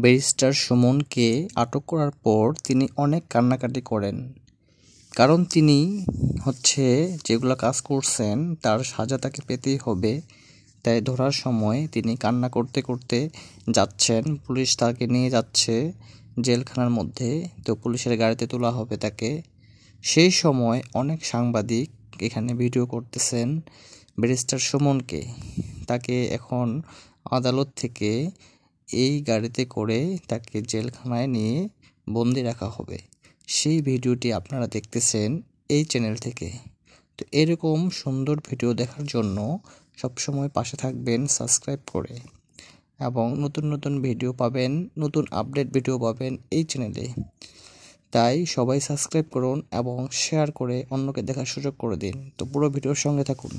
Barrister সুমনকে আটক করার পর তিনি অনেক কান্নাকাটি করেন, কারণ তিনি যেগুলো কাজ করছেন তার সাজা তাকে পেতেই হবে। তাই ধরার সময় তিনি কান্না করতে করতে যাচ্ছেন, পুলিশ তাকে নিয়ে যাচ্ছে জেলখানার মধ্যে। তো পুলিশের গাড়িতে তোলা হবে তাকে। সেই সময় অনেক সাংবাদিক এখানে ভিডিও করতেছেন ব্যারিস্টার সুমনকে। তাকে এখন আদালত থেকে এই গাড়িতে করে তাকে জেলখানায় নিয়ে বন্দি রাখা হবে। সেই ভিডিওটি আপনারা দেখতেছেন এই চ্যানেল থেকে। তো এরকম সুন্দর ভিডিও দেখার জন্য সবসময় পাশে থাকবেন সাবস্ক্রাইব করে, এবং নতুন নতুন ভিডিও পাবেন, নতুন আপডেট ভিডিও পাবেন এই চ্যানেলে। তাই সবাই সাবস্ক্রাইব করুন এবং শেয়ার করে অন্যকে দেখার সুযোগ করে দিন। তো পুরো ভিডিওর সঙ্গে থাকুন।